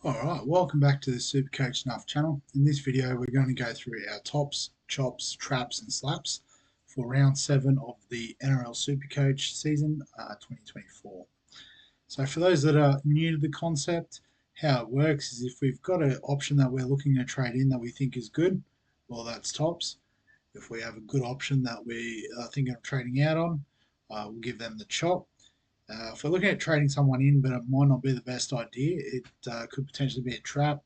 Alright, welcome back to the SuperCoach Nuff channel. In this video we're going to go through our tops, chops, traps and slaps for round 7 of the NRL SuperCoach season 2024. So for those that are new to the concept, how it works is if we've got an option that we're looking to trade in that we think is good, well that's tops. If we have a good option that we are thinking of trading out on, we'll give them the chop. If we're looking at trading someone in, but it might not be the best idea, it could potentially be a trap.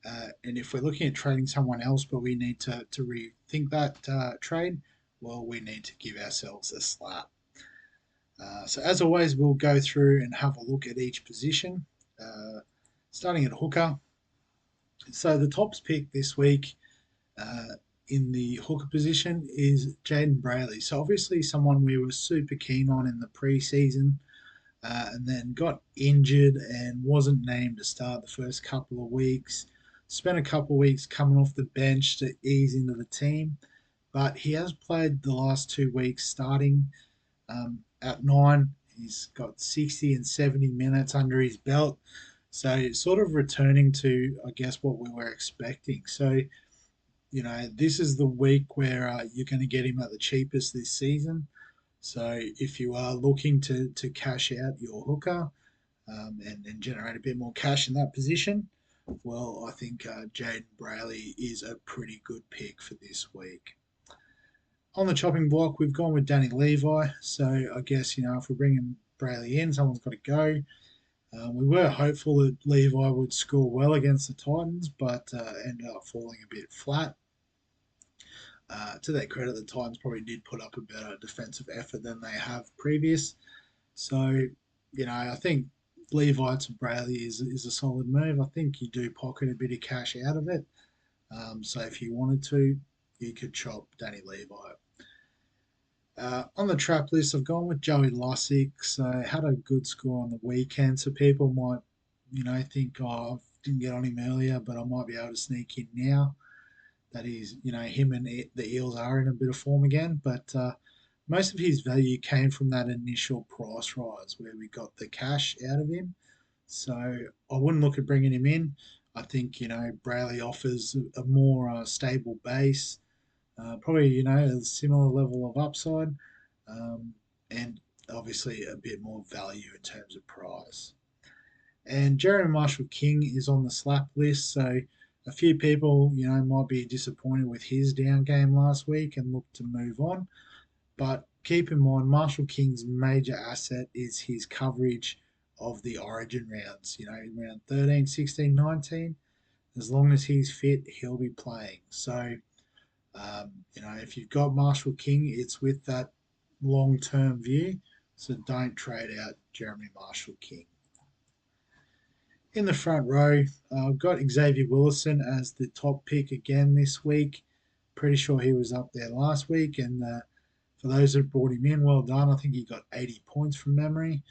And if we're looking at trading someone else, but we need to rethink that trade, well, we need to give ourselves a slap. So as always, we'll go through and have a look at each position, starting at hooker. So the tops pick this week in the hooker position is Jaden Brayley. So obviously someone we were super keen on in the pre-season. And then got injured and wasn't named to start the first couple of weeks. Spent a couple of weeks coming off the bench to ease into the team, but he has played the last 2 weeks starting at 9. He's got 60 and 70 minutes under his belt, so sort of returning to, I guess, what we were expecting. So, you know, this is the week where you're going to get him at the cheapest this season. So if you are looking to cash out your hooker and generate a bit more cash in that position, well, I think Jaden Brayley is a pretty good pick for this week. On the chopping block, we've gone with Danny Levi. So I guess, you know, if we're bringing Brayley in, someone's got to go. We were hopeful that Levi would score well against the Titans, but ended up falling a bit flat. To their credit, the Titans probably did put up a better defensive effort than they have previous. So, you know, I think Levi to Brayley is a solid move. I think you do pocket a bit of cash out of it. So if you wanted to, you could chop Danny Levi. On the trap list, I've gone with Joey Lussick. So had a good score on the weekend. So people might, you know, think, oh, I didn't get on him earlier, but I might be able to sneak in now. That is, you know, him and the Eels are in a bit of form again, but most of his value came from that initial price rise where we got the cash out of him. So I wouldn't look at bringing him in. I think, you know, Brayley offers a more stable base, probably, you know, a similar level of upside, and obviously a bit more value in terms of price. And Jeremy Marshall-King is on the slap list, so a few people, you know, might be disappointed with his down game last week and look to move on. But keep in mind, Marshall-King's major asset is his coverage of the Origin rounds. You know, in round 13, 16, 19, as long as he's fit, he'll be playing. So, you know, if you've got Marshall-King, it's with that long-term view. So don't trade out Jeremy Marshall-King. In the front row, I've got Xavier Willison as the top pick again this week. Pretty sure he was up there last week, and for those that brought him in, well done. I think he got 80 points from memory.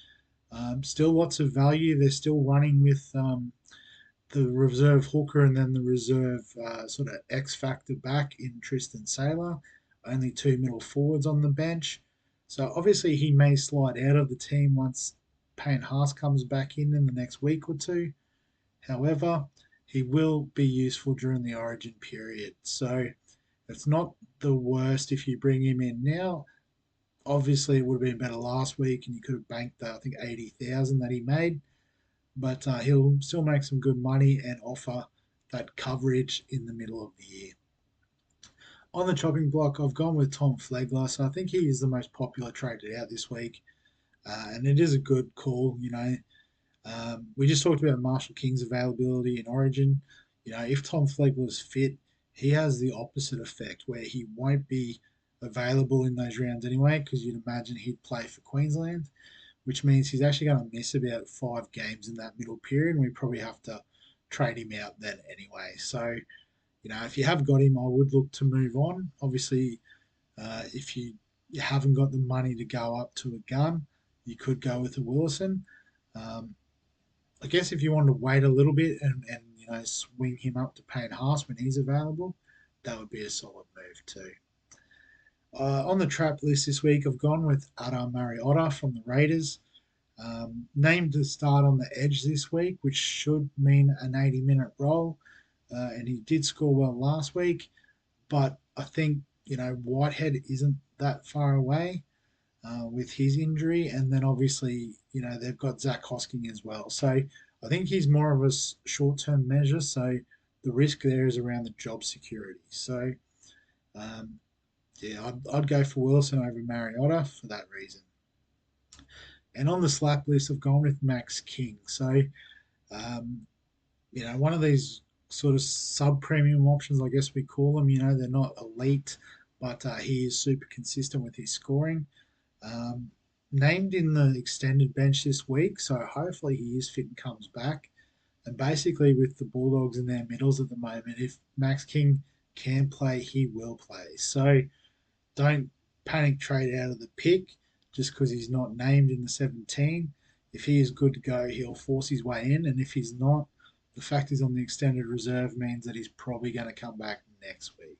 Still lots of value. They're still running with the reserve hooker and then the reserve sort of X factor back in Tristan Saylor. Only 2 middle forwards on the bench. So obviously he may slide out of the team once Payne Haas comes back in the next week or two. However, he will be useful during the Origin period. So it's not the worst if you bring him in now. Obviously, it would have been better last week, and you could have banked that, I think, 80,000 that he made. But he'll still make some good money and offer that coverage in the middle of the year. On the chopping block, I've gone with Tom Flegler. So I think he is the most popular traded out this week. And it is a good call, you know. We just talked about Marshall-King's availability in Origin. You know, if Tom Flegler's fit, he has the opposite effect where he won't be available in those rounds anyway, because you'd imagine he'd play for Queensland, which means he's actually going to miss about 5 games in that middle period, and we probably have to trade him out then anyway. So, you know, if you have got him, I would look to move on. Obviously, if you haven't got the money to go up to a gun, you could go with a Willison. I guess if you want to wait a little bit and you know, swing him up to Payne Haas when he's available, that would be a solid move too. On the trap list this week, I've gone with Adam Mariota from the Raiders. Named to start on the edge this week, which should mean an 80-minute role. And he did score well last week, but I think, Whitehead isn't that far away with his injury. And then obviously, they've got Zach Hosking as well. So I think he's more of a short term measure. So the risk there is around the job security. So, um, yeah, I'd go for Wilson over Mariota for that reason. And on the slap list, I've gone with Max King. So, um, one of these sort of sub premium options, I guess we call them. They're not elite, but he is super consistent with his scoring. Um, Named in the extended bench this week, so hopefully he is fit and comes back. And basically, with the Bulldogs in their middles at the moment, if Max King can play, he will play. So don't panic trade out of the pick just because he's not named in the 17. If he is good to go, he'll force his way in. And if he's not, the fact he's on the extended reserve means that he's probably going to come back next week.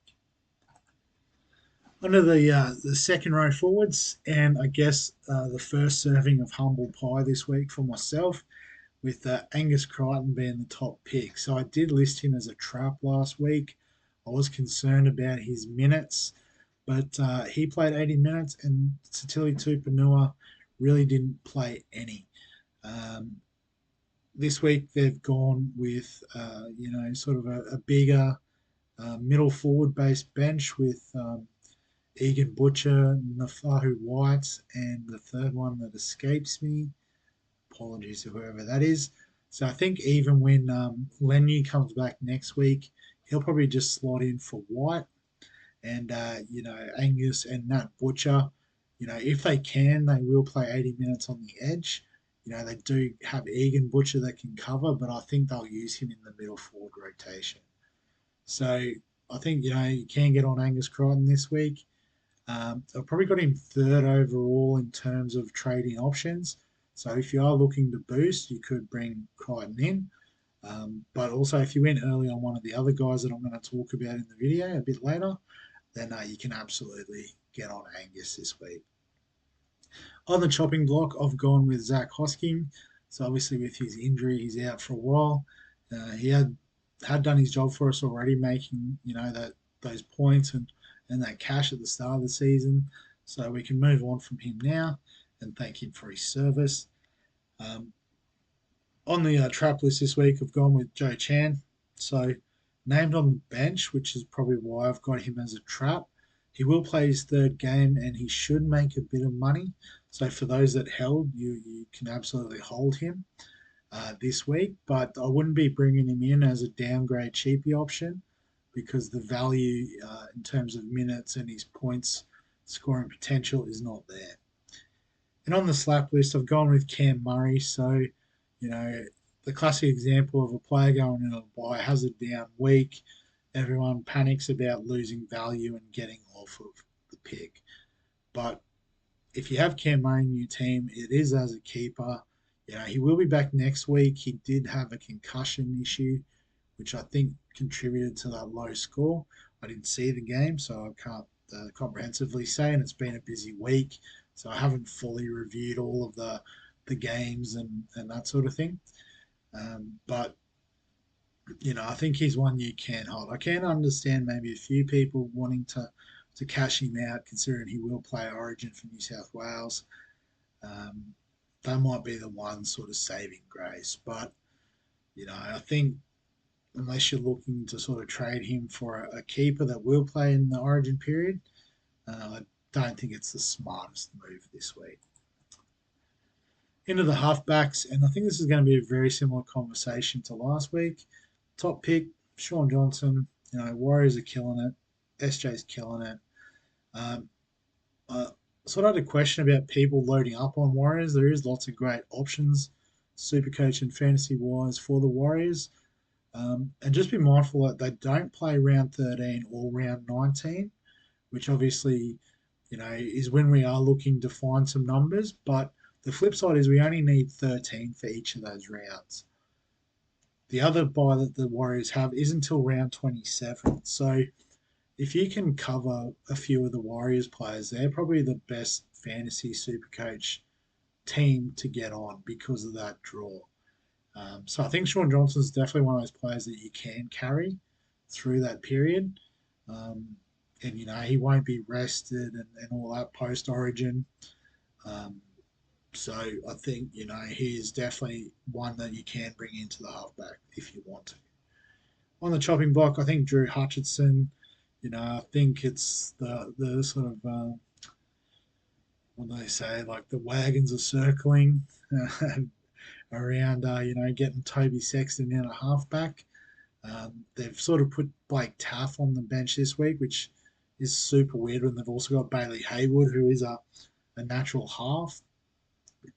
Under the second row forwards, and I guess the first serving of humble pie this week for myself, with Angus Crichton being the top pick. So I did list him as a trap last week. I was concerned about his minutes, but he played 80 minutes, and Satili Tupanua really didn't play any. Um, this week they've gone with sort of a bigger middle forward based bench with Egan Butcher, Nafahu White, and the third one that escapes me. Apologies to whoever that is. So I think even when Lenu comes back next week, he'll probably just slot in for White and Angus and Nat Butcher. If they can, they will play 80 minutes on the edge. They do have Egan Butcher that can cover, but I think they'll use him in the middle forward rotation. So I think you can get on Angus Crichton this week. I've probably got him third overall in terms of trading options. So if you are looking to boost, you could bring Crichton in. But also, if you went early on one of the other guys that I'm going to talk about in the video a bit later, then you can absolutely get on Angus this week. On the chopping block, I've gone with Zach Hosking. So obviously, with his injury, he's out for a while. He had done his job for us already, making those points and that cash at the start of the season. So we can move on from him now and thank him for his service. On the trap list this week, I've gone with Joe Chan. So named on the bench, which is probably why I've got him as a trap. He will play his third game and he should make a bit of money. So for those that held, you can absolutely hold him this week. But I wouldn't be bringing him in as a downgrade cheapy option because the value in terms of minutes and his points scoring potential is not there. And on the slap list, I've gone with Cam Murray. So, the classic example of a player going in a buy has a down week. Everyone panics about losing value and getting off of the pick. But if you have Cam Murray in your team, it is as a keeper. He will be back next week. He did have a concussion issue, which I think contributed to that low score. I didn't see the game, so I can't comprehensively say, and it's been a busy week, so I haven't fully reviewed all of the games and that sort of thing. But I think he's one you can hold. I can understand maybe a few people wanting to cash him out, considering he will play Origin for New South Wales. That might be the one sort of saving grace, but I think unless you're looking to sort of trade him for a keeper that will play in the Origin period, I don't think it's the smartest move this week. Into the halfbacks, and I think this is going to be a very similar conversation to last week. Top pick, Sean Johnson. Warriors are killing it. SJ's killing it. I sort of had a question about people loading up on Warriors. There is lots of great options, SuperCoach and fantasy-wise, for the Warriors. And just be mindful that they don't play round 13 or round 19, which obviously, is when we are looking to find some numbers. But the flip side is we only need 13 for each of those rounds. The other buy that the Warriors have is until round 27. So if you can cover a few of the Warriors players, they're probably the best fantasy super coach team to get on because of that draw. So I think Sean Johnson's definitely one of those players that you can carry through that period. Um, and, he won't be rested and all that post origin. Um, so I think, he is definitely one that you can bring into the halfback if you want to. On the chopping block, I think Drew Hutchinson, I think it's the sort of, what do they say, like the wagons are circling around, getting Toby Sexton in a halfback. They've sort of put Blake Taff on the bench this week, which is super weird when they've also got Bailey Haywood, who is a natural half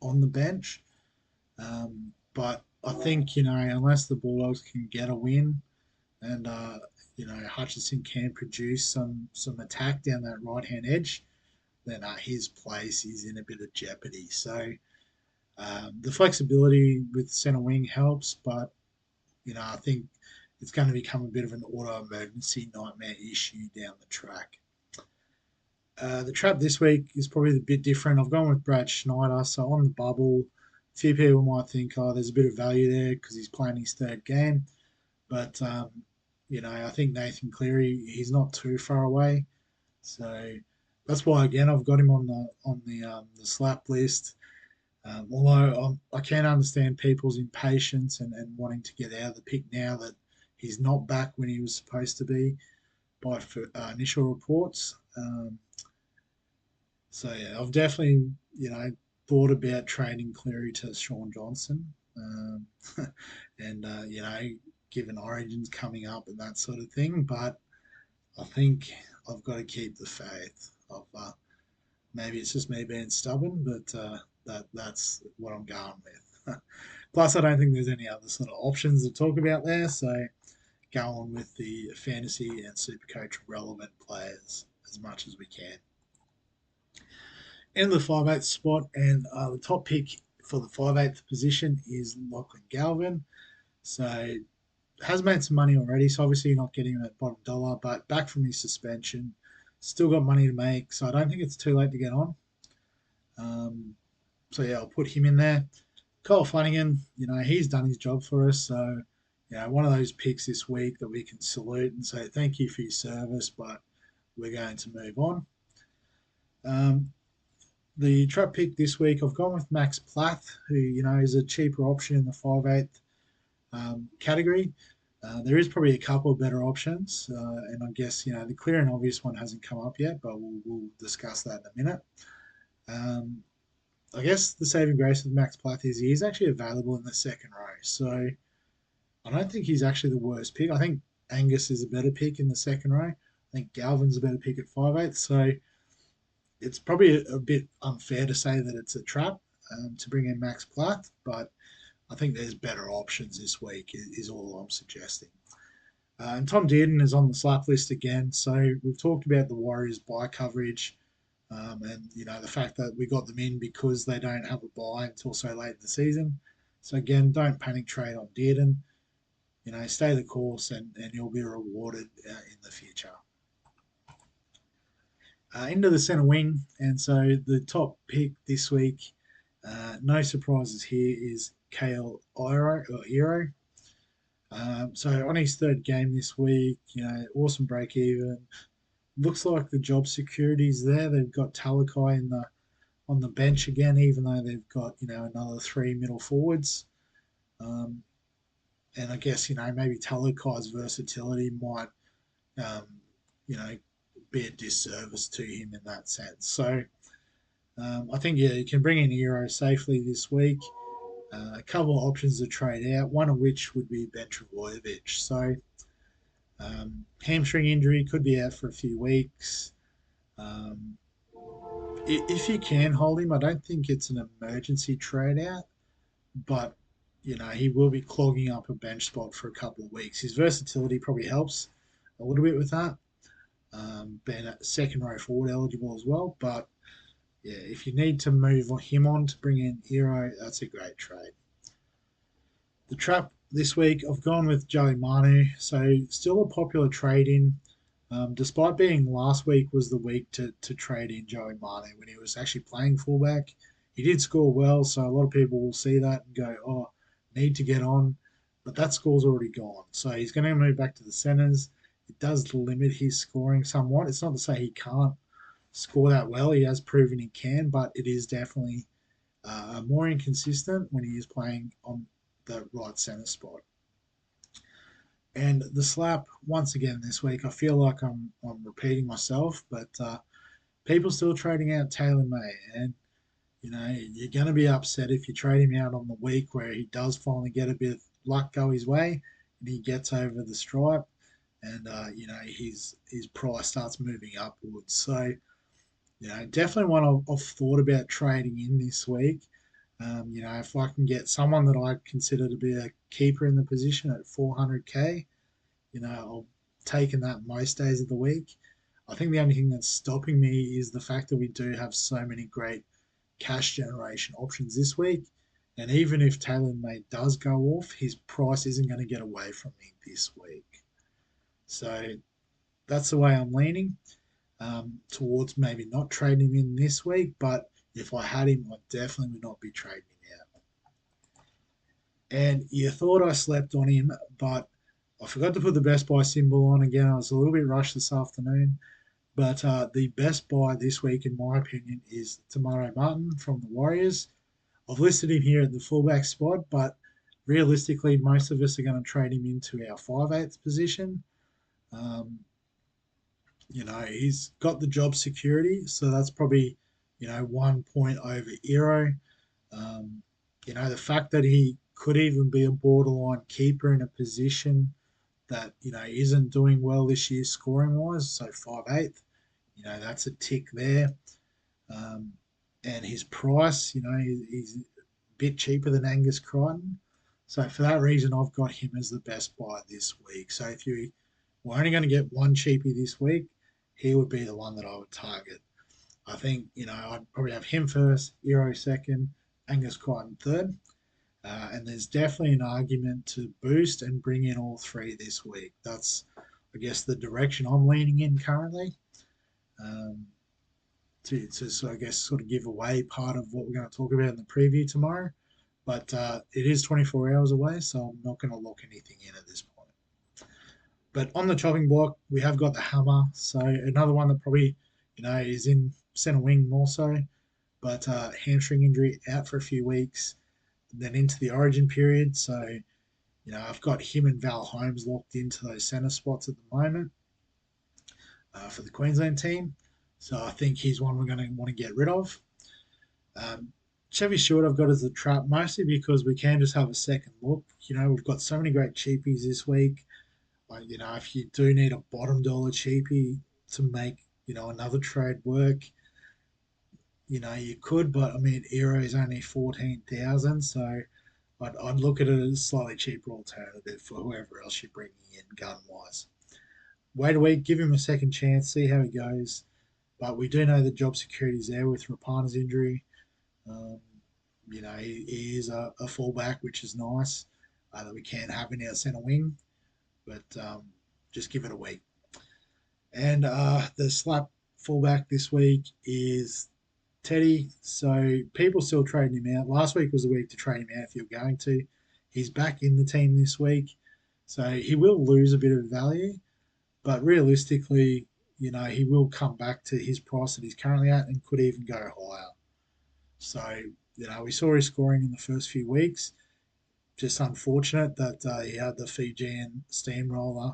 on the bench. But I think, unless the Bulldogs can get a win and, Hutchinson can produce some attack down that right hand edge, then his place is in a bit of jeopardy. So the flexibility with centre wing helps, but I think it's going to become a bit of an auto emergency nightmare issue down the track. The trap this week is probably a bit different. I've gone with Brad Schneider, so on the bubble. A few people might think, oh, there's a bit of value there because he's playing his third game, but I think Nathan Cleary, he's not too far away, so that's why again I've got him on the slap list. Although I can understand people's impatience and wanting to get out of the pick now that he's not back when he was supposed to be by initial reports. So yeah, I've definitely thought about trading Cleary to Sean Johnson, and given Origins coming up and that sort of thing. But I think I've got to keep the faith. Maybe it's just me being stubborn, but that's what I'm going with. Plus, I don't think there's any other sort of options to talk about there. So go on with the fantasy and supercoach relevant players as much as we can. In the 5/8 spot, and the top pick for the 5/8 position is Lachlan Galvin. So has made some money already. So obviously you're not getting him at bottom dollar, but back from his suspension, still got money to make. So I don't think it's too late to get on. So yeah, I'll put him in there. Kyle Flanagan, he's done his job for us. So, one of those picks this week that we can salute and say thank you for your service, but we're going to move on. The trap pick this week, I've gone with Max Plath, who, is a cheaper option in the 5/8 category. There is probably a couple of better options, and I guess, the clear and obvious one hasn't come up yet, but we'll discuss that in a minute. I guess the saving grace of Max Plath is he is actually available in the second row. So I don't think he's actually the worst pick. I think Angus is a better pick in the second row. I think Galvin's a better pick at 5/8. So it's probably a bit unfair to say that it's a trap to bring in Max Plath, but I think there's better options this week, is all I'm suggesting. And Tom Dearden is on the slap list again. So we've talked about the Warriors' buy coverage. And the fact that we got them in because they don't have a buy until so late in the season. So again, don't panic trade on Dearden. Stay the course and you'll be rewarded in the future. Into the centre wing, and so the top pick this week, no surprises here, is Kale Iro. So on his third game this week, awesome break even. Looks like the job security's there. They've got Talakai on the bench again, even though they've got another three middle forwards. And I guess maybe Talakai's versatility might be a disservice to him in that sense. So I think you can bring in Euro safely this week. A couple of options to trade out, one of which would be Ben Travojevic. So hamstring injury, could be out for a few weeks. If you can hold him, I don't think it's an emergency trade out, but he will be clogging up a bench spot for a couple of weeks. His versatility probably helps a little bit with that, being a second row forward eligible as well. But yeah, if you need to move him on to bring in Hero, that's a great trade. The trap this week, I've gone with Joey Manu, so still a popular trade in. Despite being last week was the week to trade in Joey Mane when he was actually playing fullback. He did score well, so a lot of people will see that and go, oh, need to get on. But that score's already gone. So he's going to move back to the centres. It does limit his scoring somewhat. It's not to say he can't score that well. He has proven he can, but it is definitely more inconsistent when he is playing on the right centre spot. And the slap, once again this week, I feel like I'm repeating myself, but people still trading out Taylor May. And, you're going to be upset if you trade him out on the week where he does finally get a bit of luck go his way and he gets over the stripe and, his price starts moving upwards. So, definitely one I've thought about trading in this week. If I can get someone that I consider to be a keeper in the position at 400k, I'll taking that most days of the week. I think the only thing that's stopping me is the fact that we do have so many great cash generation options this week. And even if Taylor May does go off, his price isn't going to get away from me this week. So that's the way I'm leaning towards maybe not trading him in this week. But if I had him, I definitely would not be trading him out. And you thought I slept on him, but I forgot to put the best buy symbol on again. I was a little bit rushed this afternoon. But the best buy this week, in my opinion, is Tamaro Martin from the Warriors. I've listed him here at the fullback spot, but realistically, most of us are going to trade him into our 5/8 position. Um, he's got the job security, so that's probably, 1 point over Eero. Um, the fact that he could even be a borderline keeper in a position that, isn't doing well this year scoring wise, so 5/8, that's a tick there. Um, and his price, he's a bit cheaper than Angus Crichton. So for that reason, I've got him as the best buy this week. So if you were only going to get one cheapie this week, he would be the one that I would target. I think, I'd probably have him first, Eero second, Angus Crichton third. And there's definitely an argument to boost and bring in all three this week. That's, I guess, the direction I'm leaning in currently. Um, I guess, sort of give away part of what we're going to talk about in the preview tomorrow. But it is 24 hours away, so I'm not going to lock anything in at this point. But on the chopping block, we have got the hammer. So another one that probably, is in centre wing more so. But hamstring injury out for a few weeks, then into the origin period. So, I've got him and Val Holmes locked into those centre spots at the moment for the Queensland team. So I think he's one we're going to want to get rid of. Chevy Stewart I've got as a trap, mostly because we can just have a second look. We've got so many great cheapies this week. Like, if you do need a bottom dollar cheapie to make, another trade work, you could, but I mean, Eero is only 14,000, so I'd look at it as a slightly cheaper alternative for whoever else you're bringing in gun wise. Wait a week, give him a second chance, see how he goes. But we do know the job security is there with Rapana's injury. Um, he is a fullback, which is nice that we can have in our centre wing. But just give it a week. And the slap fullback this week is Teddy. So people still trading him out. Last week was the week to trade him out if you're going to. He's back in the team this week. So he will lose a bit of value. But realistically, he will come back to his price that he's currently at and could even go higher. So, we saw his scoring in the first few weeks. Just unfortunate that he had the Fijian steamroller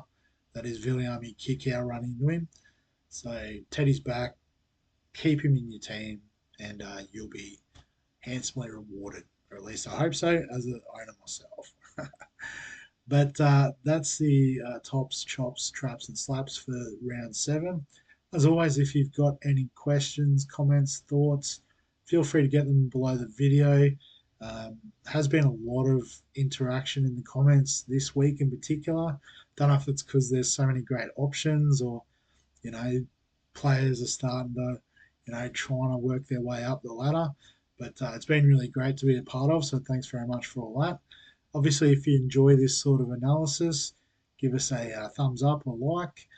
that is Viliami Kikau run into him. So, Teddy's back. Keep him in your team and you'll be handsomely rewarded. Or at least I hope so, as an owner myself. But that's the tops, chops, traps, and slaps for round 7. As always, if you've got any questions, comments, thoughts, feel free to get them below the video. Has been a lot of interaction in the comments this week in particular. Don't know if it's because there's so many great options or, players are starting to, trying to work their way up the ladder. But it's been really great to be a part of, so thanks very much for all that. Obviously, if you enjoy this sort of analysis, give us a thumbs up or like.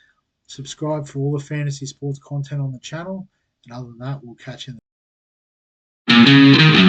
Subscribe for all the fantasy sports content on the channel. And other than that, we'll catch you in the